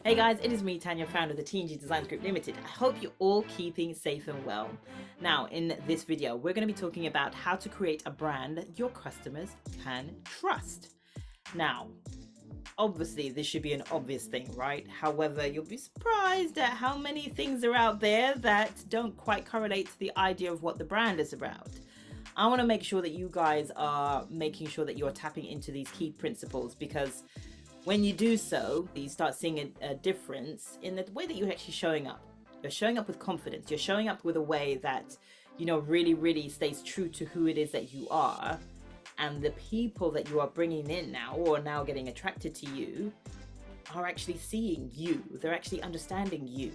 Hey guys, it is me, Tanya, founder of the TNG Design Group Limited. I hope you're all keeping safe and well. Now, in this video, we're going to be talking about how to create a brand that your customers can trust. Now, obviously, this should be an obvious thing, right? However, you'll be surprised at how many things are out there that don't quite correlate to the idea of what the brand is about. I want to make sure that you guys are making sure that you're tapping into these key principles, because when you do so, you start seeing a difference in the way that you're actually showing up. You're showing up with confidence. You're showing up with a way that, really stays true to who it is that you are. And the people that you are bringing in now, or now getting attracted to you, are actually seeing you. They're actually understanding you.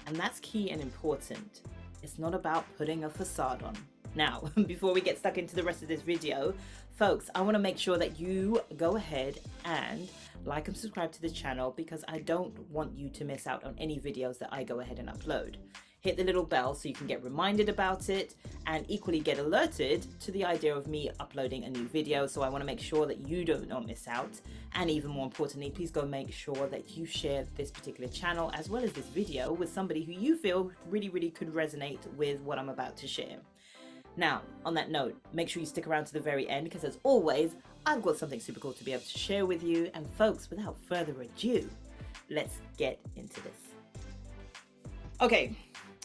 And that's key and important. It's not about putting a facade on. Now, before we get stuck into the rest of this video, folks, I want to make sure that you go ahead and like and subscribe to the channel, because I don't want you to miss out on any videos that I go ahead and upload. Hit the little bell so you can get reminded about it, and equally get alerted to the idea of me uploading a new video. So I want to make sure that you do not miss out. And even more importantly, please go make sure that you share this particular channel as well as this video with somebody who you feel really could resonate with what I'm about to share. Now, on that note, make sure you stick around to the very end, because as always, I've got something super cool to be able to share with you. And folks, without further ado, let's get into this. Okay,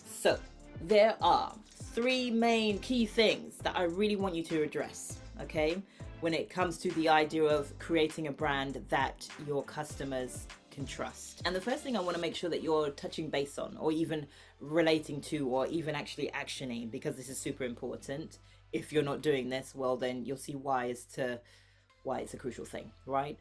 so there are three main key things that I really want you to address, okay, when it comes to the idea of creating a brand that your customers can trust. And the first thing I want to make sure that you're touching base on, or even relating to, or even actually actioning, because this is super important. If you're not doing this, well, then you'll see why it's a crucial thing, right?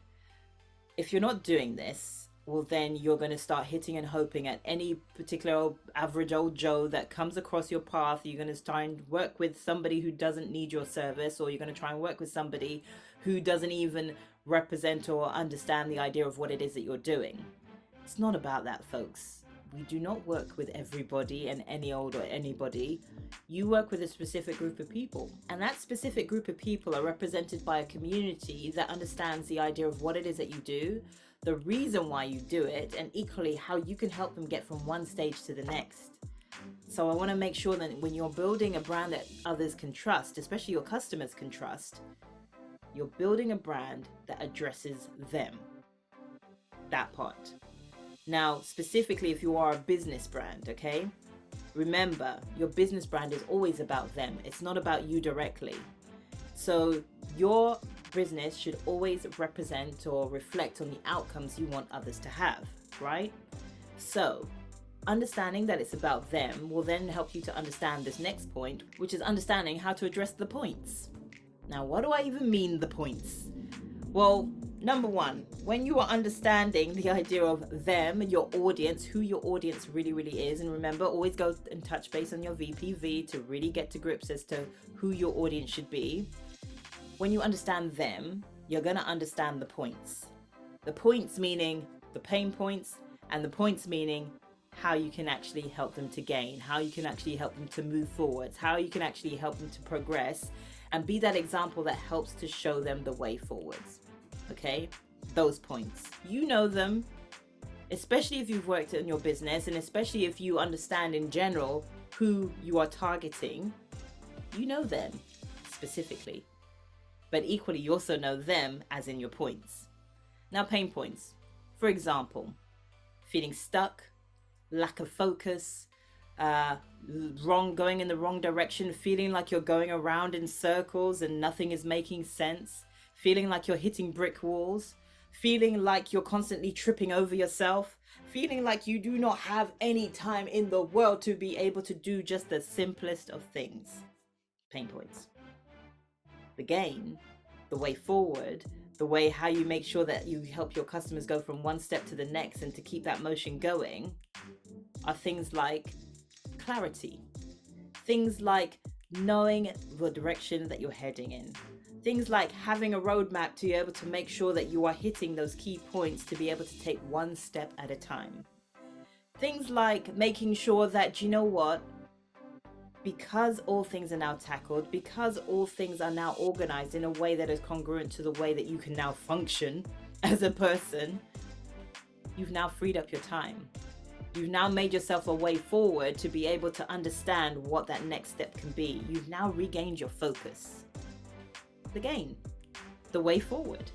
If you're not doing this, well, then you're going to start hitting and hoping at any particular average old Joe that comes across your path. You're going to try and work with somebody who doesn't need your service, or you're going to try and work with somebody who doesn't even represent or understand the idea of what it is that you're doing. It's not about that, folks. We do not work with everybody and any old or anybody. You work with a specific group of people, and that specific group of people are represented by a community that understands the idea of what it is that you do, the reason why you do it, and equally how you can help them get from one stage to the next. So I want to make sure that when you're building a brand that others can trust, especially your customers can trust, you're building a brand that addresses them. That part. Now, specifically, if you are a business brand, okay? Remember, your business brand is always about them. It's not about you directly. So your business should always represent or reflect on the outcomes you want others to have, right? So understanding that it's about them will then help you to understand this next point, which is understanding how to address the points. Now, what do I even mean, the points? Well, number one, when you are understanding the idea of them, your audience, who your audience really is, and remember, always go and touch base on your VPV to really get to grips as to who your audience should be. When you understand them, you're going to understand the points. The points meaning the pain points, and the points meaning how you can actually help them to gain, how you can actually help them to move forwards, how you can actually help them to progress, and be that example that helps to show them the way forwards. Okay, those points, you know them, especially if you've worked in your business, and especially if you understand in general who you are targeting. You know them specifically, but equally you also know them as in your points. Now, pain points, for example, feeling stuck, lack of focus, going in the wrong direction, feeling like you're going around in circles and nothing is making sense, feeling like you're hitting brick walls, feeling like you're constantly tripping over yourself, feeling like you do not have any time in the world to be able to do just the simplest of things. Pain points. The gain, the way forward, the way how you make sure that you help your customers go from one step to the next and to keep that motion going, are things like clarity, things like knowing the direction that you're heading in, things like having a roadmap to be able to make sure that you are hitting those key points to be able to take one step at a time. Things like making sure that, you know what, because all things are now tackled, because all things are now organized in a way that is congruent to the way that you can now function as a person, you've now freed up your time. You've now made yourself a way forward to be able to understand what that next step can be. You've now regained your focus. The gain, the way forward,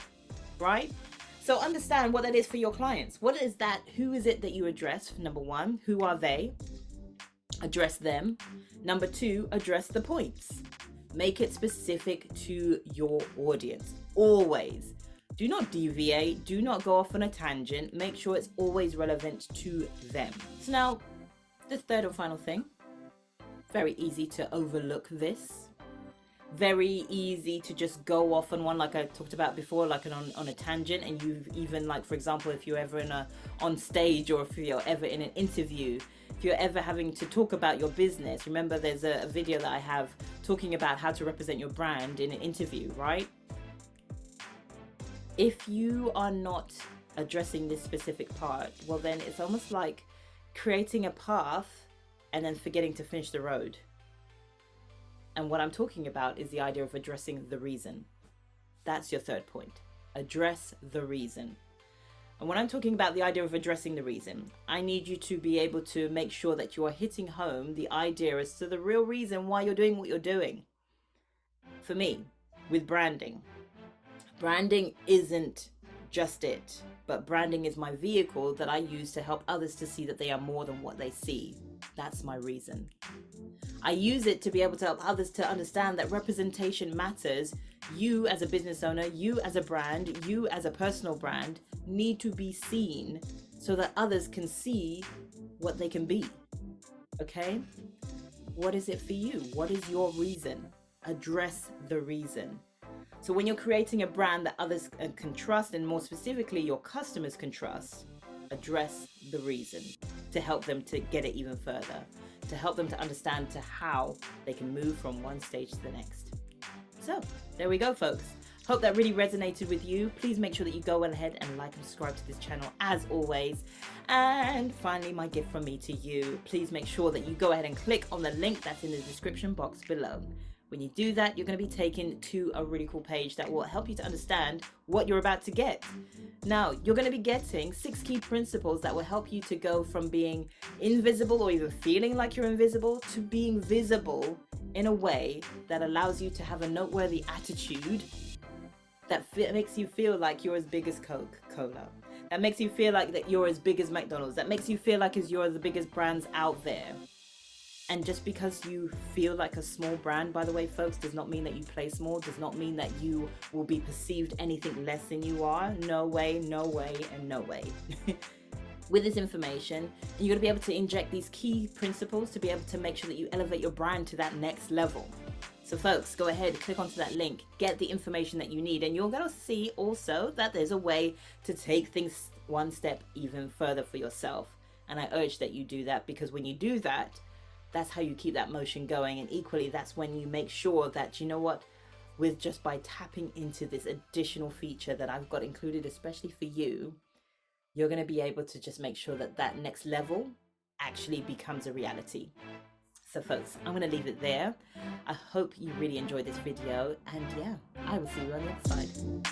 right? So understand what that is for your clients. What is that? Who is it that you address? Number one, who are they? Address them. Number two, address the points. Make it specific to your audience. Always. Do not deviate. Do not go off on a tangent. Make sure it's always relevant to them. So now, the third and final thing. Very easy to overlook this. Very easy to just go off on one, like I talked about before, like on a tangent. And you've even, like, for example, if you're ever on stage, or if you're ever in an interview, if you're ever having to talk about your business, remember there's a video that I have talking about how to represent your brand in an interview, right? If you are not addressing this specific part, well, then it's almost like creating a path and then forgetting to finish the road. And what I'm talking about is the idea of addressing the reason. That's your third point. Address the reason. And when I'm talking about the idea of addressing the reason, I need you to be able to make sure that you are hitting home the idea as to the real reason why you're doing what you're doing. For me, with branding isn't just it, but branding is my vehicle that I use to help others to see that they are more than what they see. That's my reason. I use it to be able to help others to understand that representation matters. You as a business owner, you as a brand, you as a personal brand need to be seen so that others can see what they can be. Okay? What is it for you? What is your reason? Address the reason. So when you're creating a brand that others can trust, and more specifically your customers can trust, address the reason to help them to get it even further, to help them to understand to how they can move from one stage to the next. So there we go, folks. Hope that really resonated with you. Please make sure that you go ahead and like and subscribe to this channel as always. And finally, my gift from me to you, please make sure that you go ahead and click on the link that's in the description box below. When you do that, you're going to be taken to a really cool page that will help you to understand what you're about to get. Now, you're going to be getting 6 key principles that will help you to go from being invisible or even feeling like you're invisible to being visible in a way that allows you to have a noteworthy attitude that makes you feel like you're as big as Coca-Cola. That makes you feel like that you're as big as McDonald's. That makes you feel like you're the biggest brands out there. And just because you feel like a small brand, by the way, folks, does not mean that you play small, does not mean that you will be perceived anything less than you are. No way, no way, and no way. With this information, you're going to be able to inject these key principles to be able to make sure that you elevate your brand to that next level. So folks, go ahead, click onto that link, get the information that you need, and you're going to see also that there's a way to take things one step even further for yourself. And I urge that you do that, because when you do that, that's how you keep that motion going. And equally, that's when you make sure that, you know what, with just by tapping into this additional feature that I've got included, especially for you, you're going to be able to just make sure that that next level actually becomes a reality. So folks, I'm going to leave it there. I hope you really enjoyed this video, and yeah, I will see you on the other side.